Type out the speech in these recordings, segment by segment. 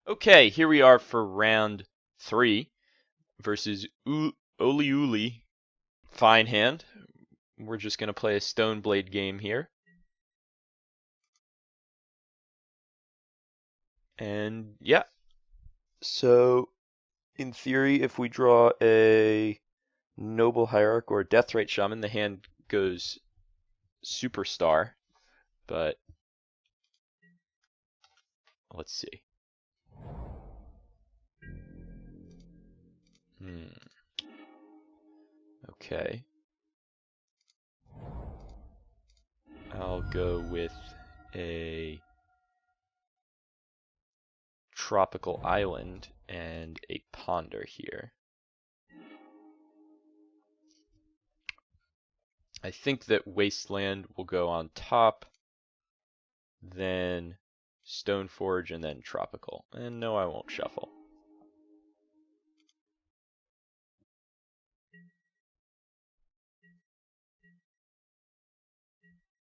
Okay, here we are for round 3 versus Oli Uli. Fine hand. We're just going to play a Stoneblade game here. And yeah. So, in theory, if we draw a Noble Hierarch or a Deathrite Shaman, the hand goes Superstar. But let's see. Okay. I'll go with a Tropical Island and a Ponder here. I think that Wasteland will go on top, then Stoneforge, and then Tropical. And no, I won't shuffle.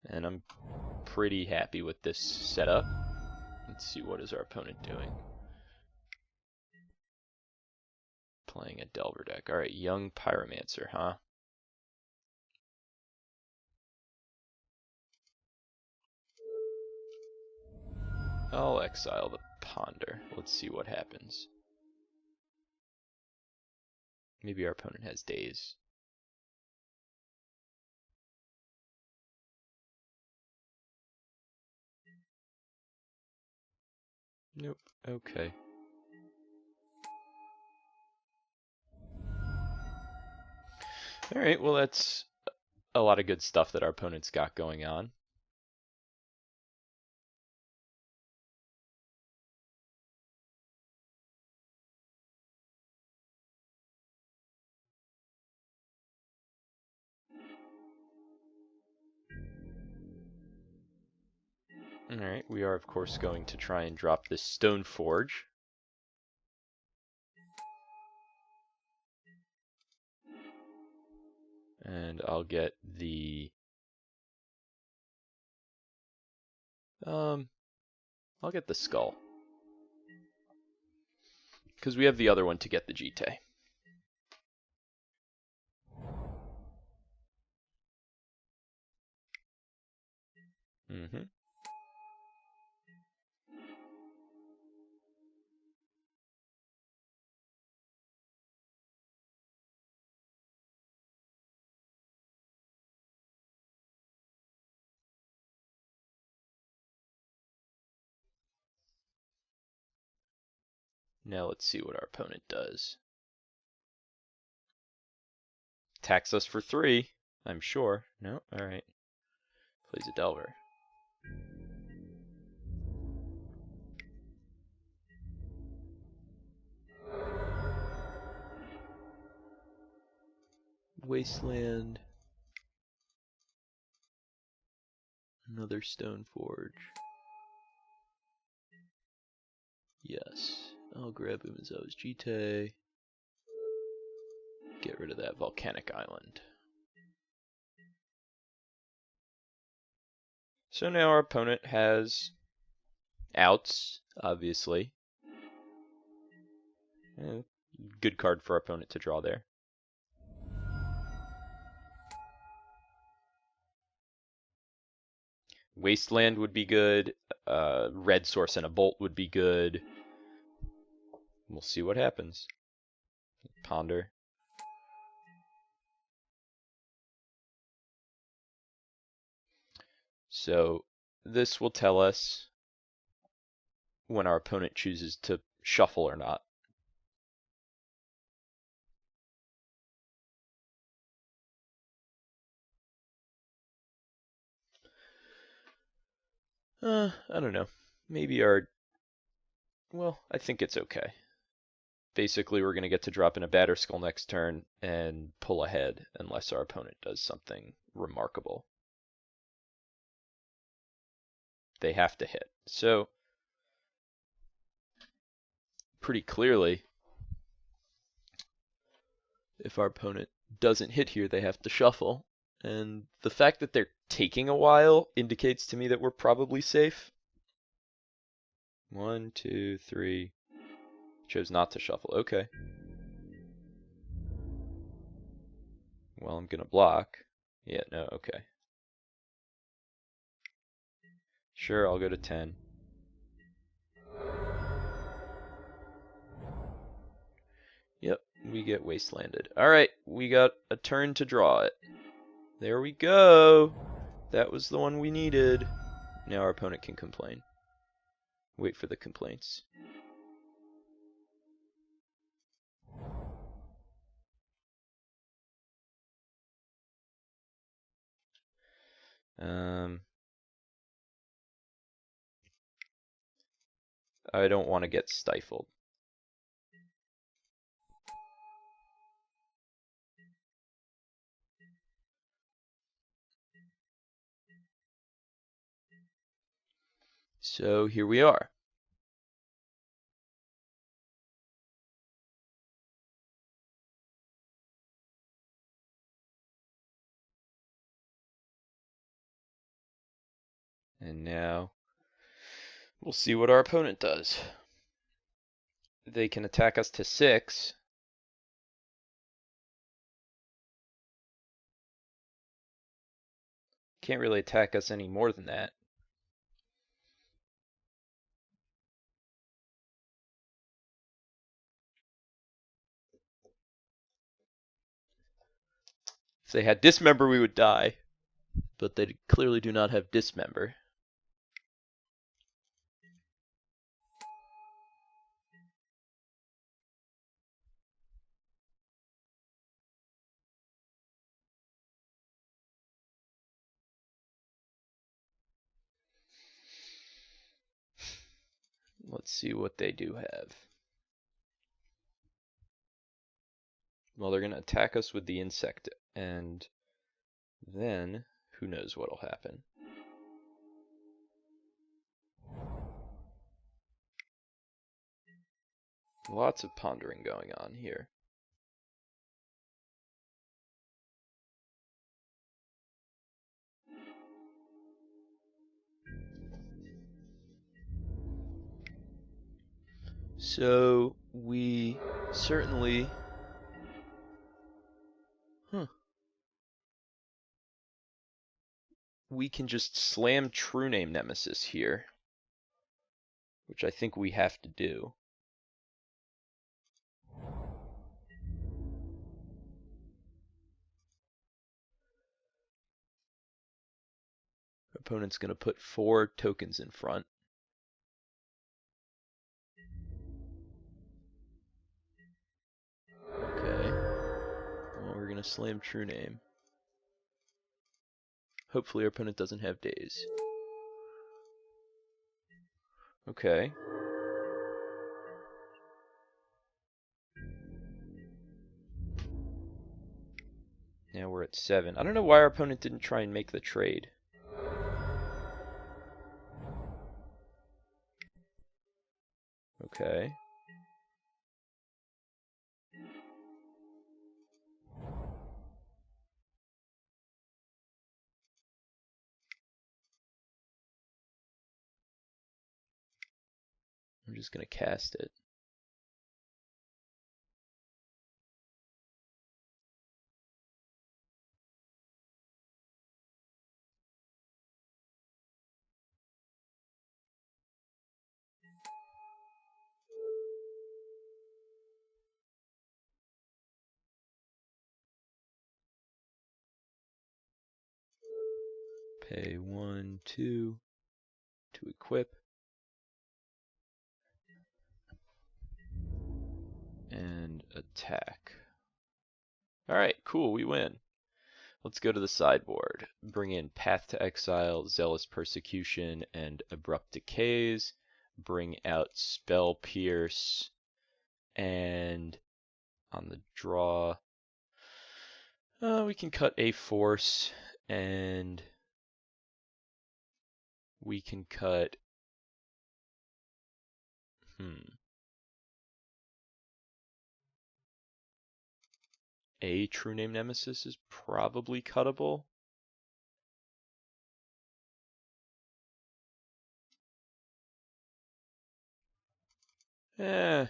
And I'm pretty happy with this setup. Let's see, what is our opponent doing? Playing a Delver deck. Alright, Young Pyromancer, huh? I'll exile the Ponder. Let's see what happens. Maybe our opponent has Daze. Nope. Okay. Alright, well that's a lot of good stuff that our opponent's got going on. Alright, we are of course going to try and drop this Stoneforge. And I'll get the Skull. Because we have the other one to get the Jitte. Now let's see what our opponent does. Attacks us for 3, I'm sure. No? Alright. Plays a Delver. Wasteland. Another Stoneforge. Yes. I'll grab Umezawa's Jitte. Get rid of that volcanic island. So now our opponent has outs, obviously. Good card for our opponent to draw there. Wasteland would be good. Red Source and a Bolt would be good. We'll see what happens. Ponder. So this will tell us when our opponent chooses to shuffle or not. I don't know. Maybe well, I think it's okay. Basically, we're going to get to drop in a Batterskull next turn and pull ahead unless our opponent does something remarkable. They have to hit. So, pretty clearly, if our opponent doesn't hit here, they have to shuffle. And the fact that they're taking a while indicates to me that we're probably safe. 1, 2, 3, Chose not to shuffle. Okay. Well, I'm gonna block. Yeah, no, okay. Sure, I'll go to 10. Yep, we get Wastelanded. Alright, we got a turn to draw it. There we go! That was the one we needed. Now our opponent can complain. Wait for the complaints. I don't want to get stifled. So here we are. And now we'll see what our opponent does. They can attack us to 6. Can't really attack us any more than that. If they had Dismember, we would die. But they clearly do not have Dismember. Let's see what they do have. Well, they're going to attack us with the insect, and then who knows what'll happen. Lots of pondering going on here. So we certainly... We can just slam True-Name Nemesis here, which I think we have to do. Opponent's going to put 4 tokens in front. Okay. Well, we're going to slam True-Name. Hopefully our opponent doesn't have Daze. Okay. Now we're at 7. I don't know why our opponent didn't try and make the trade. Okay. I'm just going to cast it. Pay 1, 2 to equip. And attack. Alright, cool, we win. Let's go to the sideboard. Bring in Path to Exile, Zealous Persecution, and Abrupt Decays. Bring out Spell Pierce. And on the draw, we can cut a Force, and we can cut... A True-Name Nemesis is probably cuttable. I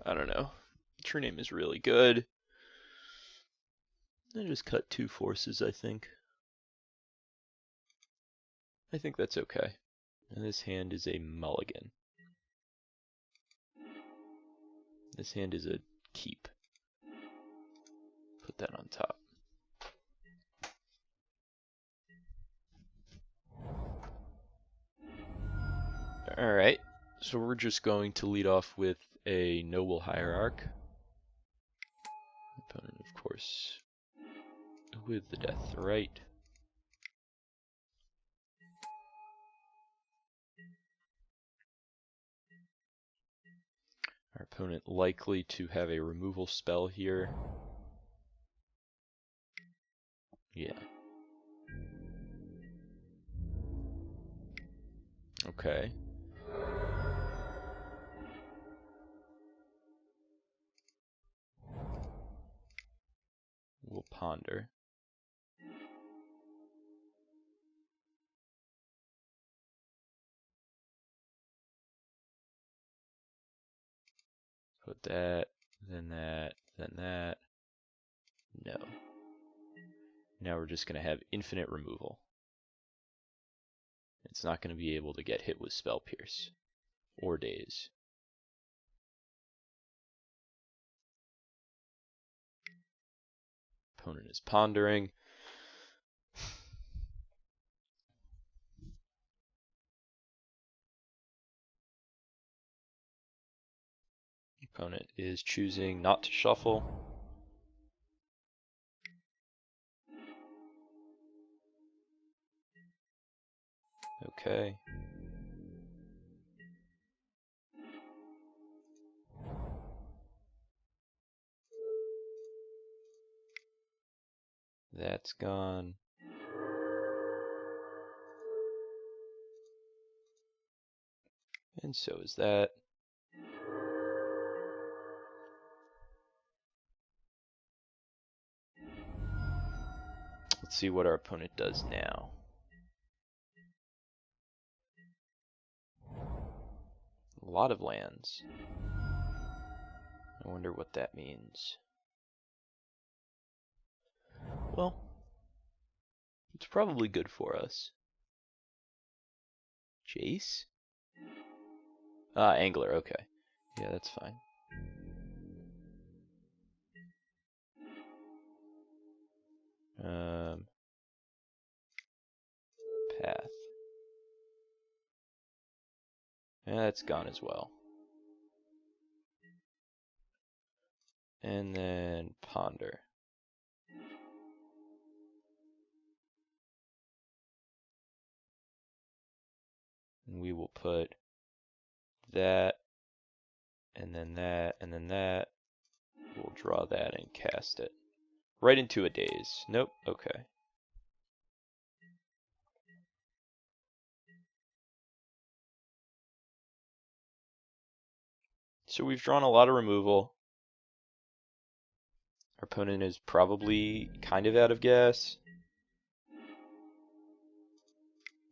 I don't know. True-Name is really good. I just cut 2 forces, I think. I think that's okay. And this hand is a mulligan. This hand is a keep. Put that on top. Alright, so we're just going to lead off with a Noble Hierarch. Opponent, of course, with the Deathrite. Our opponent likely to have a removal spell here. Yeah. Okay. We'll ponder. Put that, then that, then that. No. Now we're just going to have infinite removal. It's not going to be able to get hit with Spell Pierce or Daze. Opponent is pondering. Opponent is choosing not to shuffle. Okay. That's gone. And so is that. Let's see what our opponent does now. A lot of lands. I wonder what that means. Well, it's probably good for us. Jace? Angler, okay. Yeah, that's fine. Path. Yeah, that's gone as well. And then ponder. And we will put that, and then that, and then that. We'll draw that and cast it. Right into a Daze. Nope, okay. So we've drawn a lot of removal. Our opponent is probably kind of out of gas.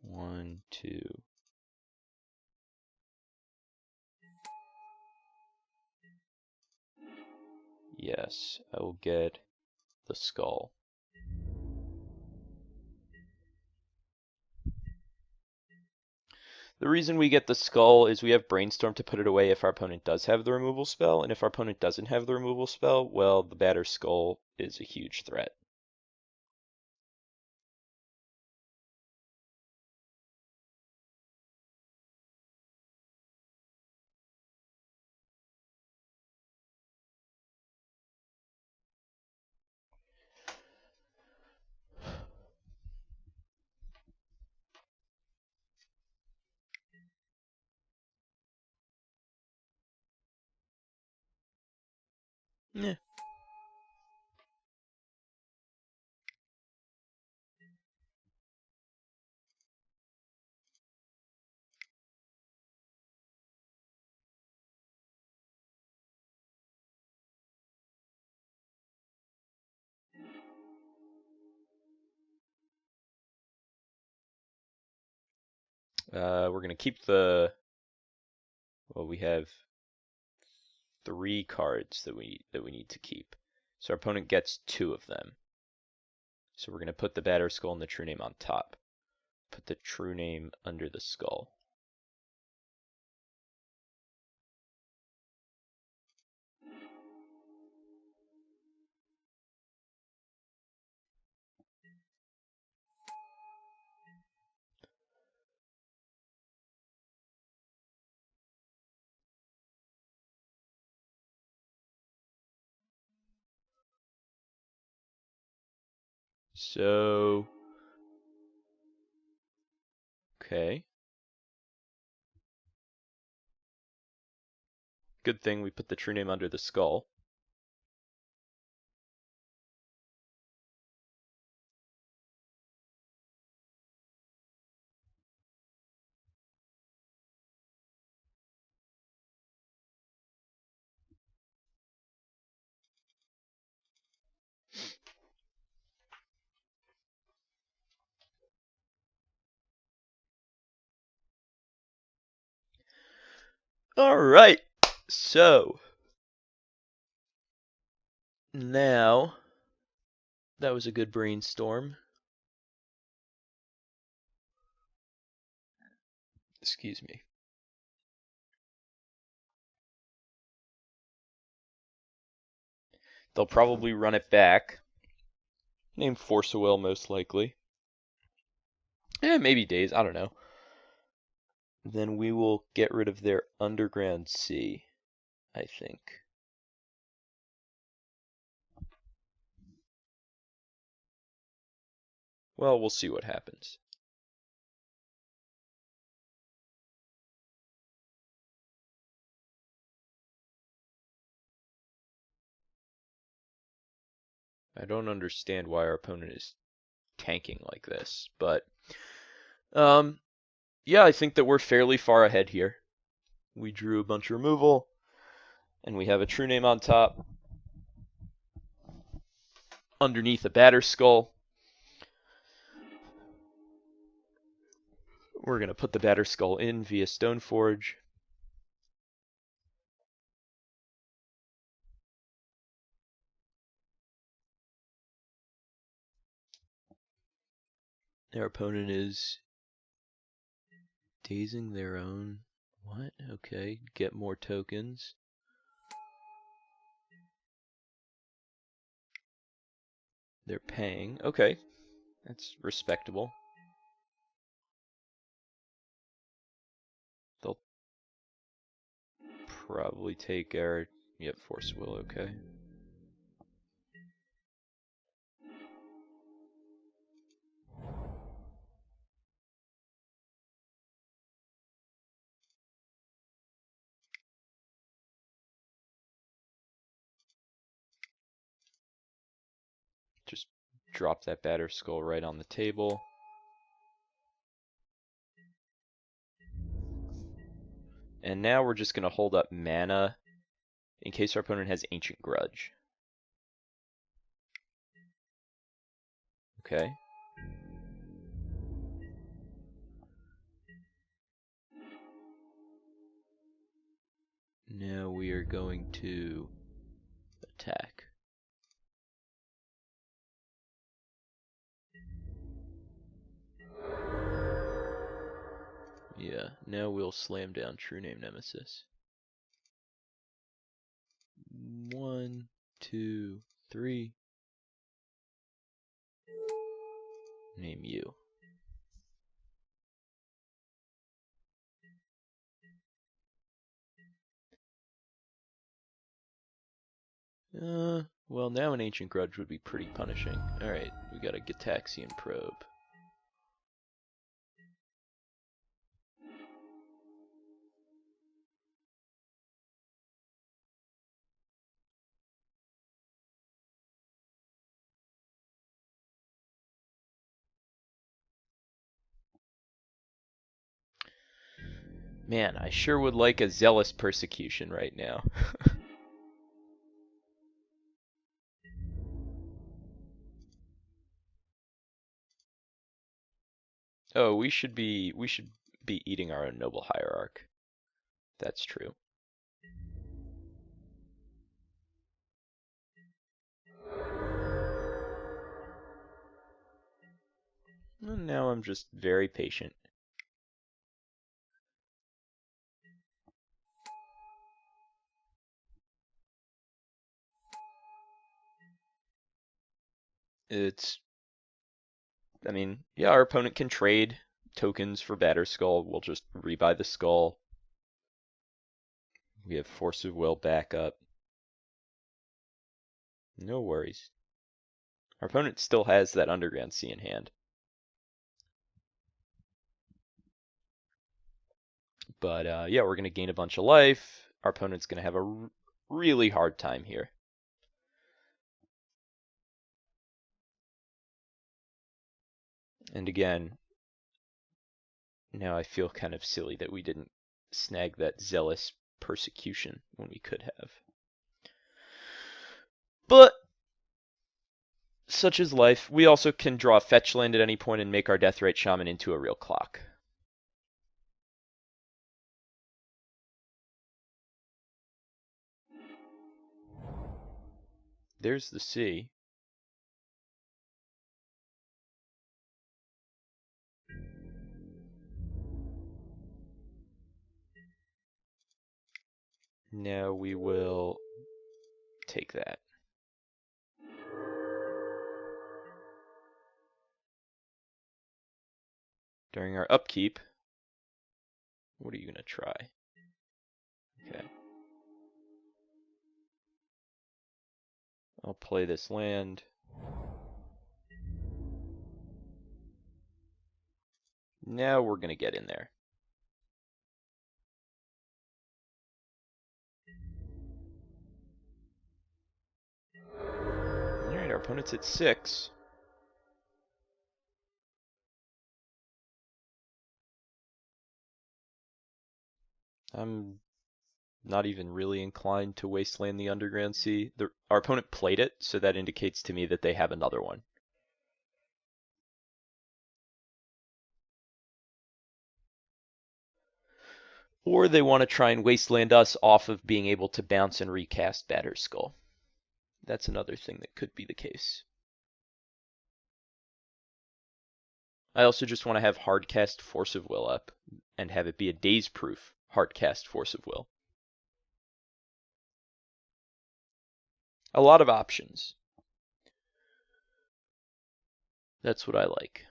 1, 2. Yes, I will get the skull. The reason we get the skull is we have Brainstorm to put it away if our opponent does have the removal spell, and if our opponent doesn't have the removal spell, well, the Batterskull is a huge threat. Yeah. We're going to keep the... Well, we have 3 cards that we need to keep. So our opponent gets 2 of them. So we're going to put the Batterskull and the True-Name on top. Put the True-Name under the skull. So, okay. Good thing we put the True-Name under the skull. Alright, so now that was a good brainstorm. Excuse me. They'll probably run it back. Name Force of Will, most likely. Maybe Daze, I don't know. Then we will get rid of their Underground Sea, I think. Well, we'll see what happens. I don't understand why our opponent is tanking like this, but yeah, I think that we're fairly far ahead here. We drew a bunch of removal, and we have a True-Name on top, underneath a Batterskull. We're going to put the Batterskull in via Stoneforge. Their opponent is dazing their own. What? Okay, get more tokens. They're paying. Okay, that's respectable. They'll probably take our... Yep, Force Will, okay. Just drop that Batterskull right on the table. And now we're just going to hold up mana in case our opponent has Ancient Grudge. Okay. Now we are going to attack. Yeah, now we'll slam down True-Name Nemesis. 1, 2, 3. Name you. Well, now an Ancient Grudge would be pretty punishing. Alright, we got a Gitaxian Probe. Man, I sure would like a Zealous Persecution right now. Oh, we should be eating our own Noble Hierarch. That's true. And now I'm just very patient. I mean, yeah, our opponent can trade tokens for Batterskull. We'll just rebuy the skull. We have Force of Will backup. No worries. Our opponent still has that Underground Sea in hand. But yeah, we're going to gain a bunch of life. Our opponent's going to have a really hard time here. And again, now I feel kind of silly that we didn't snag that Zealous Persecution when we could have. But such is life. We also can draw a fetch land at any point and make our Deathrite Shaman into a real clock. There's the sea. Now we will take that. During our upkeep, what are you going to try? Okay. I'll play this land. Now we're going to get in there. Alright, our opponent's at 6. I'm not even really inclined to Wasteland the Underground Sea. Our opponent played it, so that indicates to me that they have another one. Or they want to try and Wasteland us off of being able to bounce and recast Batterskull. That's another thing that could be the case. I also just want to have hardcast Force of Will up and have it be a Daze-proof hardcast Force of Will. A lot of options. That's what I like.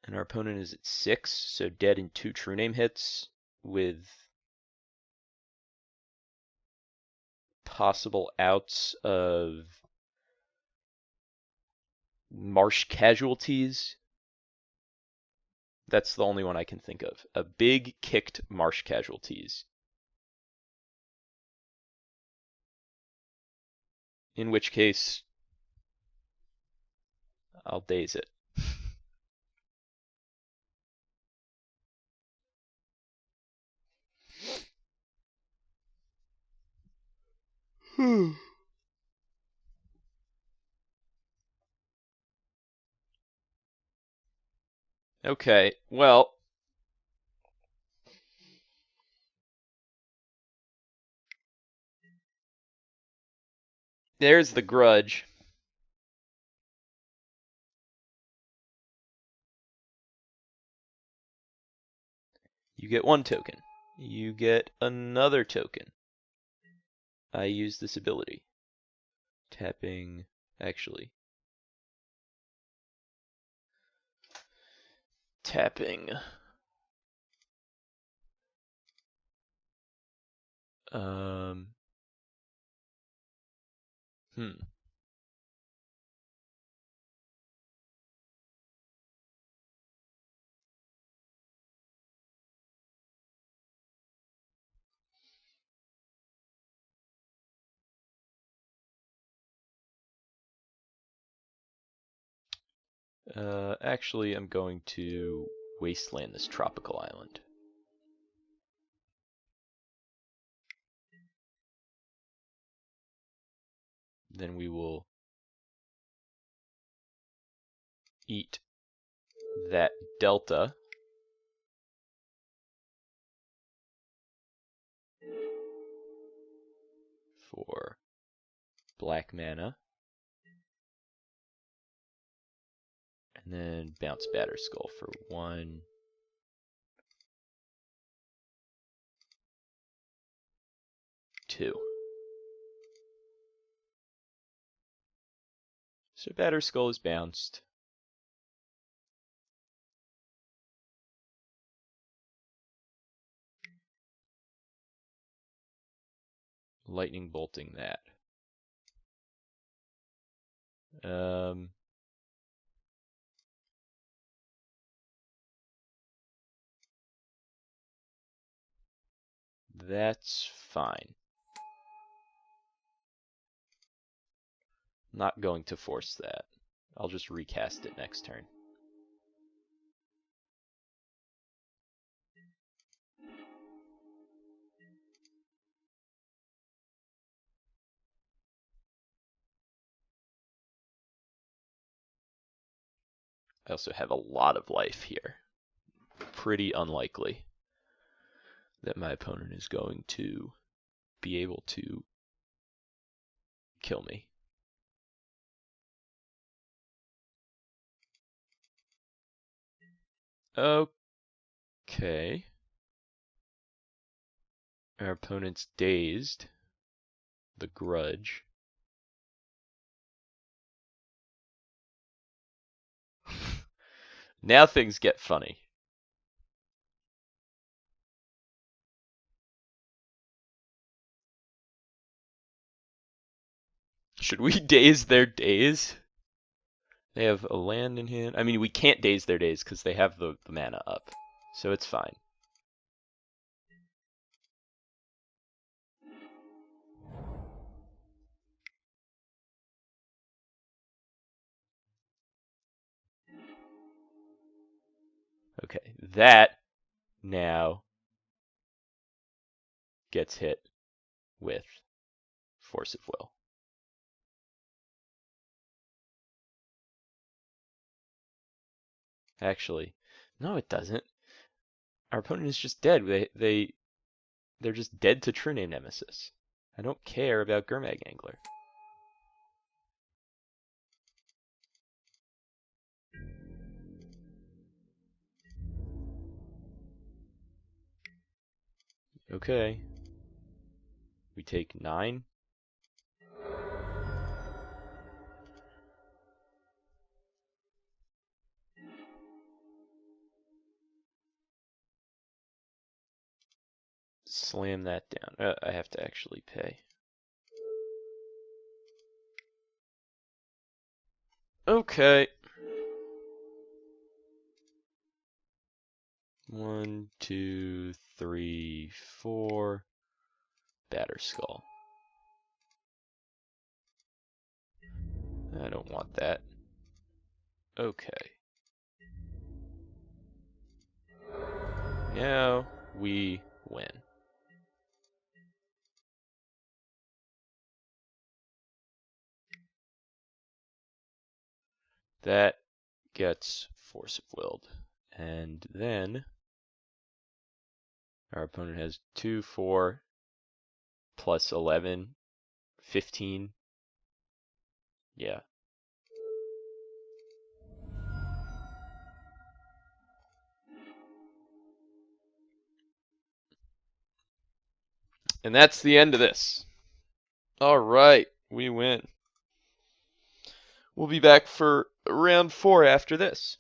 And our opponent is at 6, so dead in 2 True-Name hits with possible outs of Marsh Casualties. That's the only one I can think of. A big kicked Marsh Casualties. In which case, I'll Daze it. Okay, well, there's the grudge. You get 1 token. You get another token. I use this ability. Tapping, actually. Tapping. Hmm. Actually, I'm going to Wasteland this tropical island. Then we will eat that delta. For black mana. And then bounce Batterskull for 1. Two. So Batterskull is bounced. Lightning bolting that. That's fine. Not going to force that. I'll just recast it next turn. I also have a lot of life here. Pretty unlikely that my opponent is going to be able to kill me. Okay. Our opponent's dazed. The grudge. Now things get funny. Should we daze their daze? They have a land in hand. I mean, we can't daze their daze because they have the mana up. So it's fine. Okay, that now gets hit with Force of Will. Actually, no, it doesn't. Our opponent is just dead. They're just dead to True-Name Nemesis. I don't care about Gurmag Angler. Okay. We take 9. Slam that down. I have to actually pay. Okay. 1, 2, 3, 4. Batterskull. I don't want that. Okay. Now we win. That gets Force of Willed. And then our opponent has 2, 4, plus 11, 15. Yeah. And that's the end of this. All right, we win. We'll be back for round 4 after this.